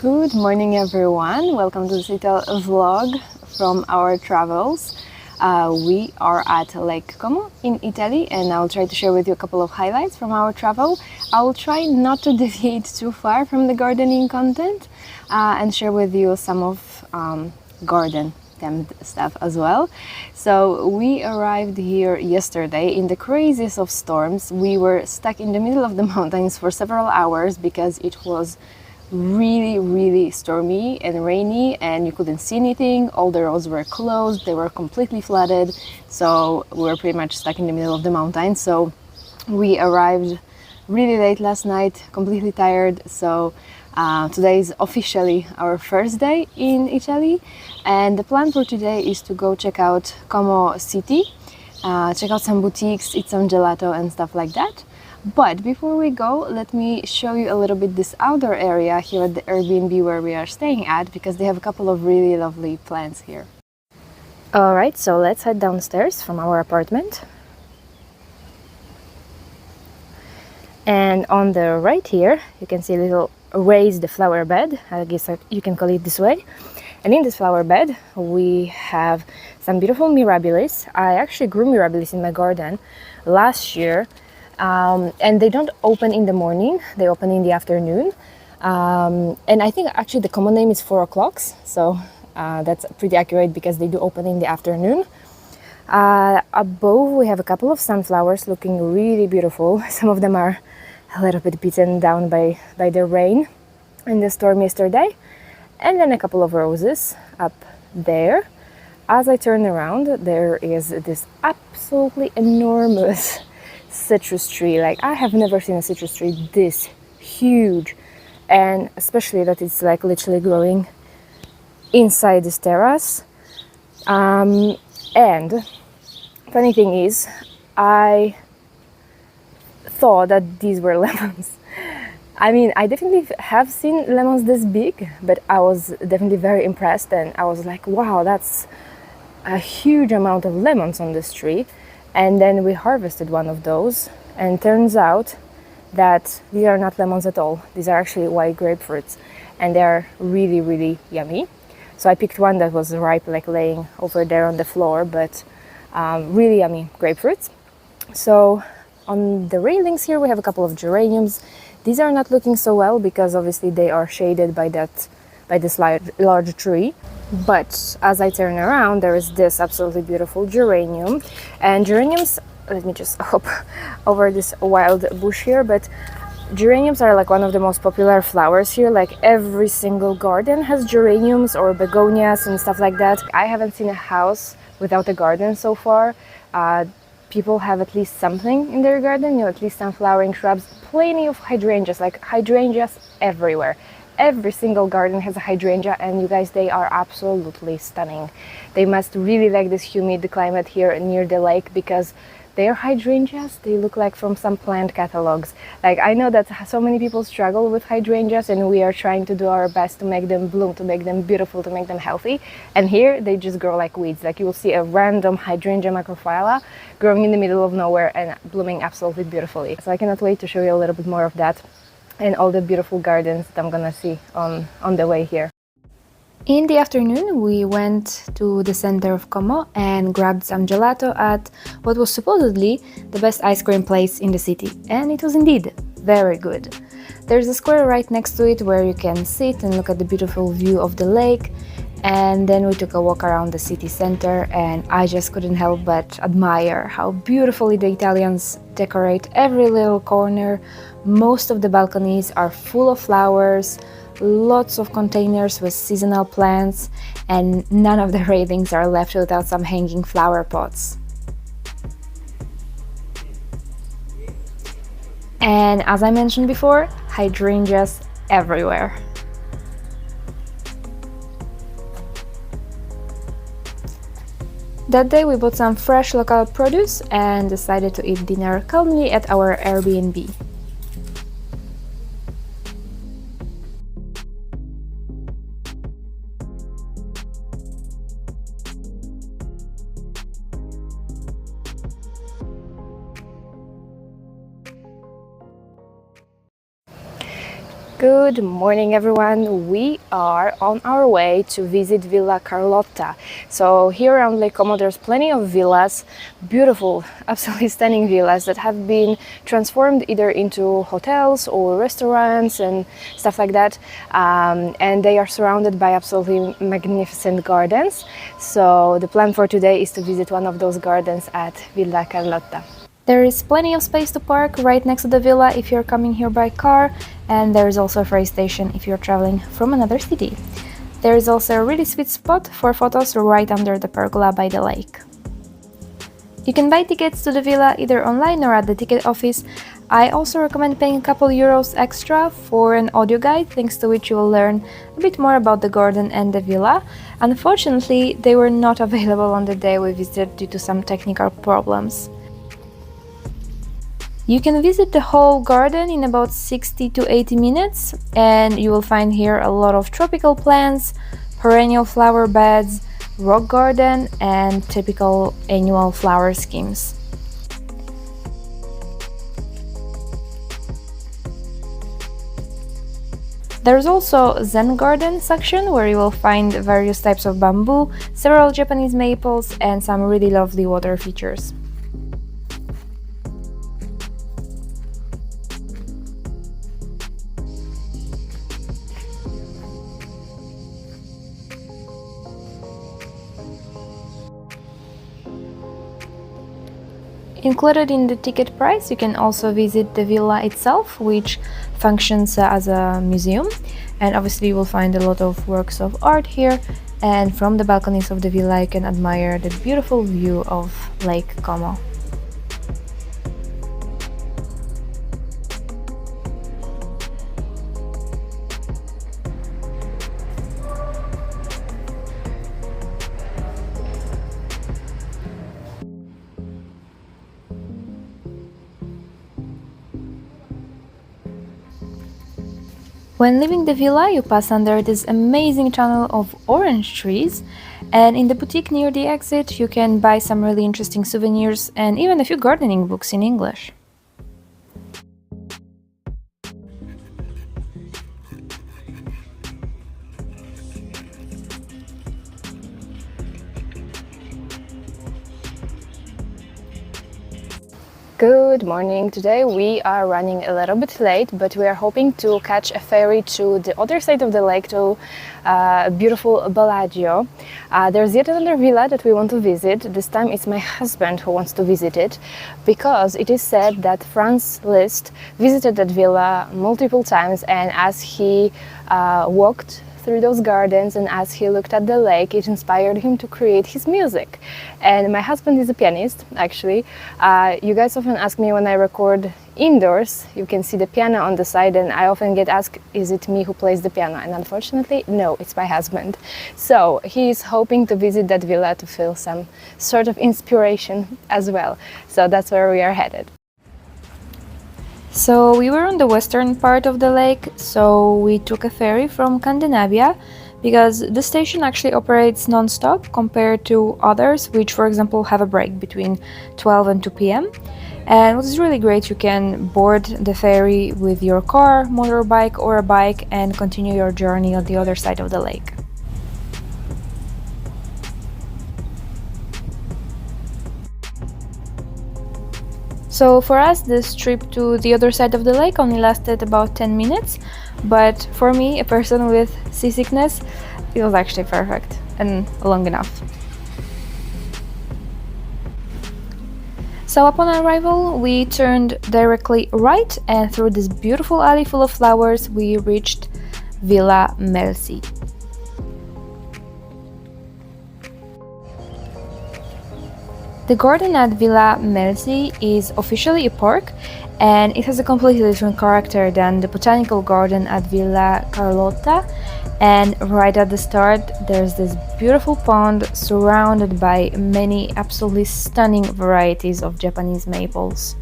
Good morning everyone, welcome to this little vlog from our travels. We are at Lake Como in Italy and I'll try to share with you a couple of highlights from our travel. I'll try not to deviate too far from the gardening content and share with you some of garden themed stuff as well. So we arrived here yesterday in the craziest of storms. We were stuck in the middle of the mountains for several hours because it was really stormy and rainy and you couldn't see anything. All the roads were closed, they were completely flooded, so we were pretty much stuck in the middle of the mountains. So we arrived really late last night, completely tired. So today is officially our first day in Italy and the plan for today is to go check out Como city, check out some boutiques, eat some gelato and stuff like that. But before we go, let me show you a little bit this outdoor area here at the Airbnb where we are staying at, because they have a couple of really lovely plants here. Alright, so let's head downstairs from our apartment. And on the right here, you can see a little raised flower bed, I guess you can call it this way. And in this flower bed, we have some beautiful mirabilis. I actually grew mirabilis in my garden last year. And they don't open in the morning, they open in the afternoon. And I think actually the common name is 4 o'clock, so that's pretty accurate because they do open in the afternoon. Above we have a couple of sunflowers looking really beautiful. Some of them are a little bit beaten down by the rain and the storm yesterday. And then a couple of roses up there. As I turn around, there is this absolutely enormous citrus tree. Like, I have never seen a citrus tree this huge, and especially that it's like literally growing inside this terrace. And funny thing is, I thought that these were lemons. I mean, I definitely have seen lemons this big, but I was definitely very impressed and I was like, wow, that's a huge amount of lemons on this tree. And then we harvested one of those, and turns out that these are not lemons at all. These are actually white grapefruits, and they are really yummy. So I picked one that was ripe, like laying over there on the floor, but really yummy grapefruits. So on the railings here we have a couple of geraniums. These are not looking so well because obviously they are shaded by this large tree. But as I turn around, there is this absolutely beautiful geranium. And geraniums, let me just hop over this wild bush here, but geraniums are like one of the most popular flowers here. Like, every single garden has geraniums or begonias and stuff like that. I haven't seen a house without a garden so far. People have at least something in their garden, you know, at least some flowering shrubs, plenty of hydrangeas, like hydrangeas everywhere. Every single garden has a hydrangea, and you guys, they are absolutely stunning. They must really like this humid climate here near the lake, because their hydrangeas, they look like from some plant catalogs. Like, I know that so many people struggle with hydrangeas and we are trying to do our best to make them bloom, to make them beautiful, to make them healthy. And here they just grow like weeds. Like, you will see a random hydrangea macrophylla growing in the middle of nowhere and blooming absolutely beautifully. So I cannot wait to show you a little bit more of that and all the beautiful gardens that I'm gonna see on the way here. In the afternoon, we went to the center of Como and grabbed some gelato at what was supposedly the best ice cream place in the city. And it was indeed very good. There's a square right next to it where you can sit and look at the beautiful view of the lake. And then we took a walk around the city center, and I just couldn't help but admire how beautifully the Italians decorate every little corner. Most of the balconies are full of flowers, lots of containers with seasonal plants, and none of the railings are left without some hanging flower pots. And as I mentioned before, hydrangeas everywhere. That day we bought some fresh local produce and decided to eat dinner calmly at our Airbnb. Good morning, everyone. We are on our way to visit Villa Carlotta. So here around Lake Como there's plenty of villas, beautiful, absolutely stunning villas that have been transformed either into hotels or restaurants and stuff like that. And they are surrounded by absolutely magnificent gardens. So the plan for today is to visit one of those gardens at Villa Carlotta. There is plenty of space to park right next to the villa if you're coming here by car, and there is also a ferry station if you're traveling from another city. There is also a really sweet spot for photos right under the pergola by the lake. You can buy tickets to the villa either online or at the ticket office. I also recommend paying a couple euros extra for an audio guide, thanks to which you will learn a bit more about the garden and the villa. Unfortunately, they were not available on the day we visited due to some technical problems. You can visit the whole garden in about 60 to 80 minutes, and you will find here a lot of tropical plants, perennial flower beds, rock garden, and typical annual flower schemes. There's also Zen garden section where you will find various types of bamboo, several Japanese maples, and some really lovely water features. Included in the ticket price, you can also visit the villa itself, which functions as a museum, and obviously you will find a lot of works of art here, and from the balconies of the villa you can admire the beautiful view of Lake Como. When leaving the villa, you pass under this amazing tunnel of orange trees, and in the boutique near the exit you can buy some really interesting souvenirs and even a few gardening books in English. Good morning. Today we are running a little bit late, but we are hoping to catch a ferry to the other side of the lake to beautiful Bellagio. There's yet another villa that we want to visit. This time it's my husband who wants to visit it, because it is said that Franz Liszt visited that villa multiple times, and as he walked through those gardens and as he looked at the lake, it inspired him to create his music. And my husband is a pianist, actually. You guys often ask me when I record indoors, you can see the piano on the side, and I often get asked, is it me who plays the piano? And unfortunately, no, it's my husband. So he's hoping to visit that villa to feel some sort of inspiration as well. So that's where we are headed. So we were on the western part of the lake, so we took a ferry from Scandinavia, because the station actually operates non-stop compared to others, which for example have a break between 12 and 2 p.m. And what is really great, you can board the ferry with your car, motorbike or a bike and continue your journey on the other side of the lake. So for us, this trip to the other side of the lake only lasted about 10 minutes, but for me, a person with seasickness, it was actually perfect and long enough. So upon arrival, we turned directly right, and through this beautiful alley full of flowers, we reached Villa Melzi. The garden at Villa Melzi is officially a park, and it has a completely different character than the Botanical garden at Villa Carlotta. And right at the start, there's this beautiful pond surrounded by many absolutely stunning varieties of Japanese maples.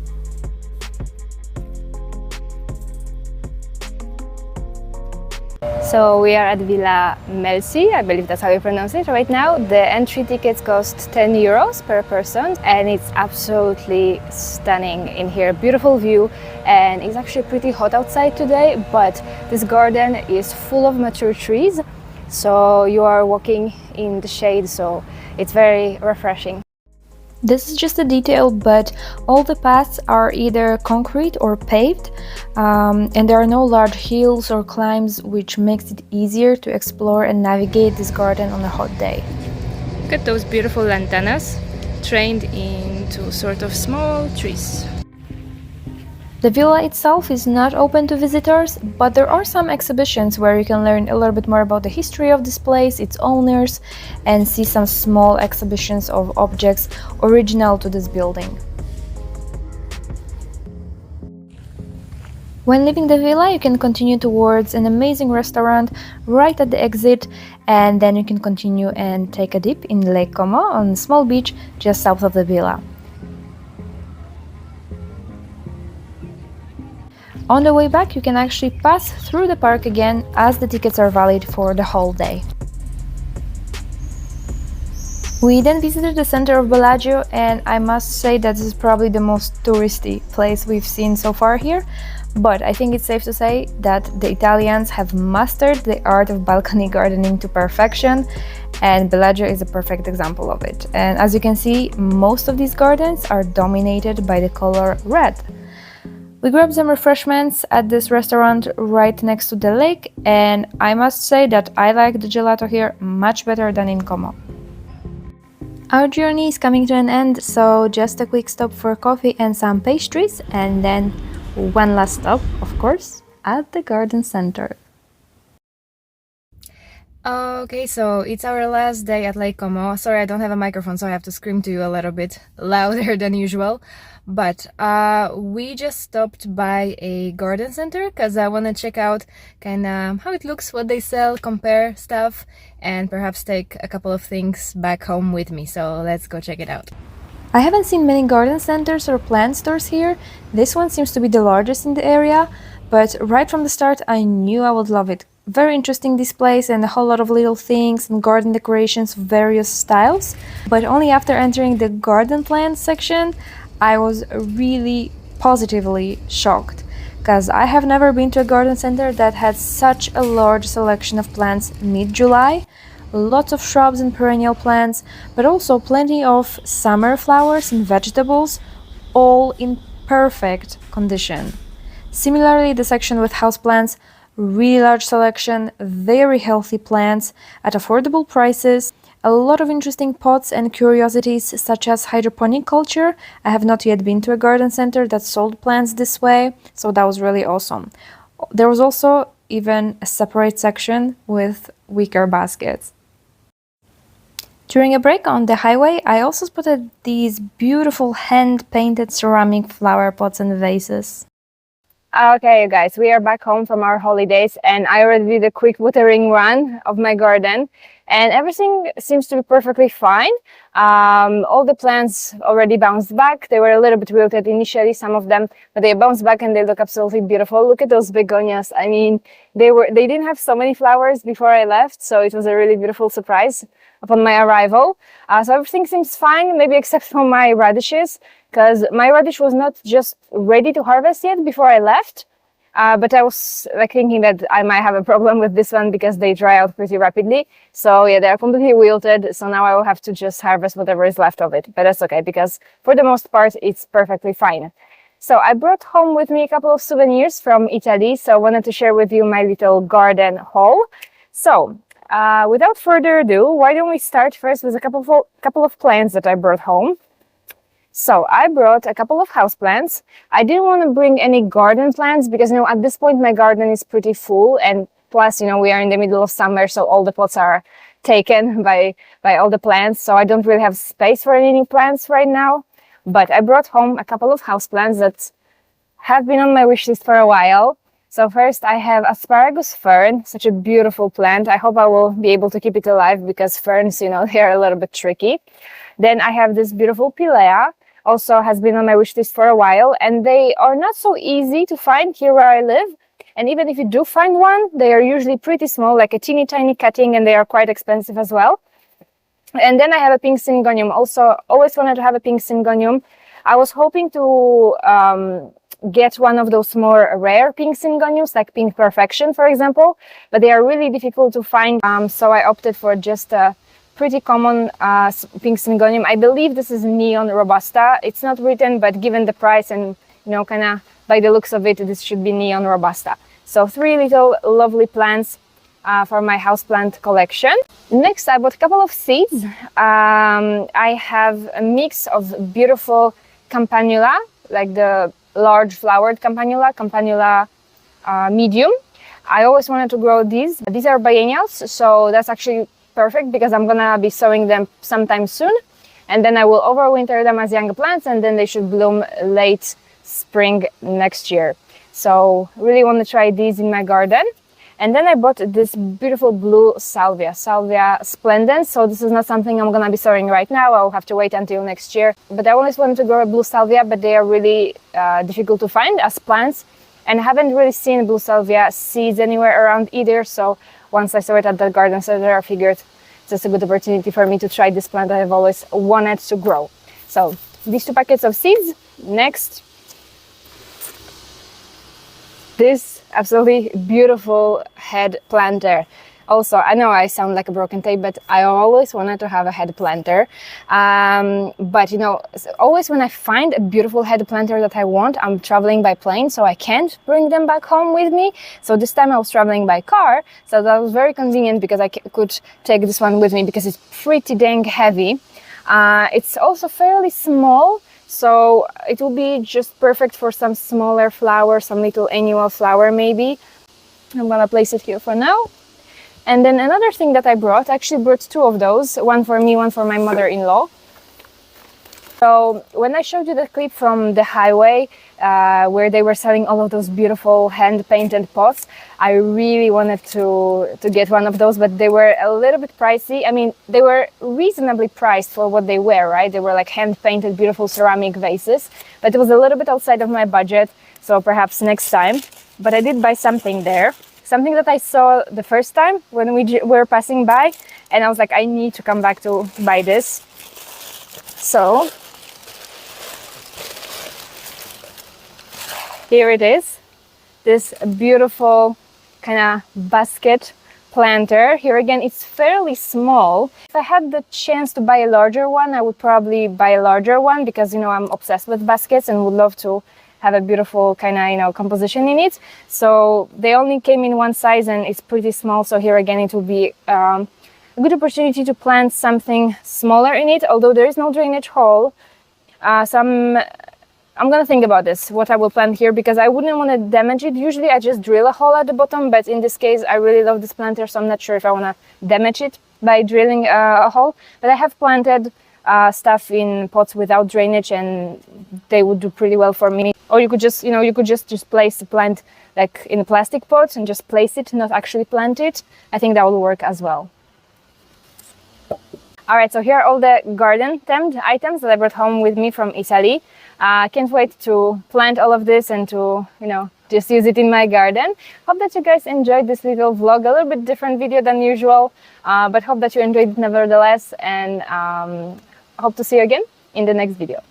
So we are at Villa Melsi, I believe that's how you pronounce it right now. The entry tickets cost 10 euros per person and it's absolutely stunning in here. Beautiful view, and it's actually pretty hot outside today, but this garden is full of mature trees. So you are walking in the shade, so it's very refreshing. This is just a detail, but all the paths are either concrete or paved, and there are no large hills or climbs, which makes it easier to explore and navigate this garden on a hot day. Look at those beautiful lantanas trained into sort of small trees. The villa itself is not open to visitors, but there are some exhibitions where you can learn a little bit more about the history of this place, its owners, and see some small exhibitions of objects original to this building. When leaving the villa, you can continue towards an amazing restaurant right at the exit, and then you can continue and take a dip in Lake Como on a small beach just south of the villa. On the way back, you can actually pass through the park again, as the tickets are valid for the whole day. We then visited the center of Bellagio, and I must say that this is probably the most touristy place we've seen so far here, but I think it's safe to say that the Italians have mastered the art of balcony gardening to perfection, and Bellagio is a perfect example of it. And as you can see, most of these gardens are dominated by the color red. We grabbed some refreshments at this restaurant right next to the lake, and I must say that I like the gelato here much better than in Como. Our journey is coming to an end, so just a quick stop for coffee and some pastries, and then one last stop, of course, at the garden center. Okay, so it's our last day at Lake Como. Sorry, I don't have a microphone, so I have to scream to you a little bit louder than usual. But we just stopped by a garden center because I want to check out kind of how it looks, what they sell, compare stuff, and perhaps take a couple of things back home with me. So let's go check it out. I haven't seen many garden centers or plant stores here. This one seems to be the largest in the area, but right from the start I knew I would love it. Very interesting displays and a whole lot of little things and garden decorations of various styles. But only after entering the garden plants section, I was really positively shocked, because I have never been to a garden center that had such a large selection of plants mid-July. Lots of shrubs and perennial plants, but also plenty of summer flowers and vegetables, all in perfect condition. Similarly, the section with houseplants, really large selection, very healthy plants at affordable prices, a lot of interesting pots and curiosities such as hydroponic culture. I have not yet been to a garden center that sold plants this way, so that was really awesome. There was also even a separate section with wicker baskets. During a break on the highway, I also spotted these beautiful hand-painted ceramic flower pots and vases. Okay, you guys, we are back home from our holidays, and I already did a quick watering run of my garden, and everything seems to be perfectly fine. All the plants already bounced back. They were a little bit wilted initially, some of them, but they bounced back and they look absolutely beautiful. Look at those begonias. I mean, they didn't have so many flowers before I left, so it was a really beautiful surprise upon my arrival. So everything seems fine, maybe except for my radishes, because my radish was not just ready to harvest yet before I left, but I was thinking that I might have a problem with this one because they dry out pretty rapidly. So yeah, they're completely wilted, so now I will have to just harvest whatever is left of it, but that's okay, because for the most part it's perfectly fine. So I brought home with me a couple of souvenirs from Italy, so I wanted to share with you my little garden haul. So without further ado, why don't we start first with a couple of plants that I brought home. So I brought a couple of houseplants. I didn't want to bring any garden plants because, at this point my garden is pretty full, and plus, we are in the middle of summer, so all the pots are taken by all the plants, so I don't really have space for any new plants right now. But I brought home a couple of houseplants that have been on my wish list for a while. So first I have asparagus fern, such a beautiful plant. I hope I will be able to keep it alive because ferns, they are a little bit tricky. Then I have this beautiful pilea, also has been on my wish list for a while, and they are not so easy to find here where I live. And even if you do find one, they are usually pretty small, like a teeny tiny cutting, and they are quite expensive as well. And then I have a pink syngonium. Also, always wanted to have a pink syngonium. I was hoping to get one of those more rare pink syngoniums, like Pink Perfection, for example, but they are really difficult to find. So I opted for just a pretty common pink syngonium. I believe this is Neon Robusta. It's not written, but given the price and, you know, kind of by the looks of it, this should be Neon Robusta. So 3 little lovely plants for my houseplant collection. Next, I bought a couple of seeds. I have a mix of beautiful campanula, like the large flowered campanula medium. I always wanted to grow these. These are biennials, so that's actually perfect because I'm gonna be sowing them sometime soon. And then I will overwinter them as young plants, and then they should bloom late spring next year. So really want to try these in my garden. And then I bought this beautiful blue salvia, Salvia splendens. So this is not something I'm going to be sowing right now. I'll have to wait until next year. But I always wanted to grow a blue salvia, but they are really difficult to find as plants. And I haven't really seen blue salvia seeds anywhere around either. So once I saw it at the garden center, I figured it's just a good opportunity for me to try this plant that I've always wanted to grow. So these 2 packets of seeds. Next, this absolutely beautiful head planter. Also, I know I sound like a broken tape, but I always wanted to have a head planter. But you know, always when I find a beautiful head planter that I want, I'm traveling by plane, so I can't bring them back home with me. So this time I was traveling by car, so that was very convenient because I could take this one with me because it's pretty dang heavy. It's also fairly small, so it will be just perfect for some smaller flower, some little annual flower maybe. I'm gonna place it here for now. And then another thing that I actually brought 2 of those, one for me, one for my mother-in-law. So when I showed you the clip from the highway where they were selling all of those beautiful hand-painted pots, I really wanted to get one of those, but they were a little bit pricey. I mean, they were reasonably priced for what they were, right? They were like hand-painted, beautiful ceramic vases, but it was a little bit outside of my budget, so perhaps next time. But I did buy something there. Something that I saw the first time when we were passing by, and I was like, I need to come back to buy this. So here it is, this beautiful kind of basket planter. Here again, it's fairly small. If I had the chance to buy a larger one, I would probably buy a larger one because, you know, I'm obsessed with baskets and would love to have a beautiful kind of, you know, composition in it. So they only came in one size and it's pretty small. So here again, it will be a good opportunity to plant something smaller in it, although there is no drainage hole. I'm gonna think about this, what I will plant here, because I wouldn't want to damage it. Usually I just drill a hole at the bottom, but in this case I really love this planter, so I'm not sure if I want to damage it by drilling a hole. But I have planted stuff in pots without drainage and they would do pretty well for me. Or you could just, you know, just place the plant like in a plastic pot and just place it, not actually plant it. I think that will work as well. All right, so here are all the garden themed items that I brought home with me from Italy. Can't wait to plant all of this and to, you know, just use it in my garden. Hope that you guys enjoyed this little vlog, a little bit different video than usual, but hope that you enjoyed it nevertheless, and hope to see you again in the next video.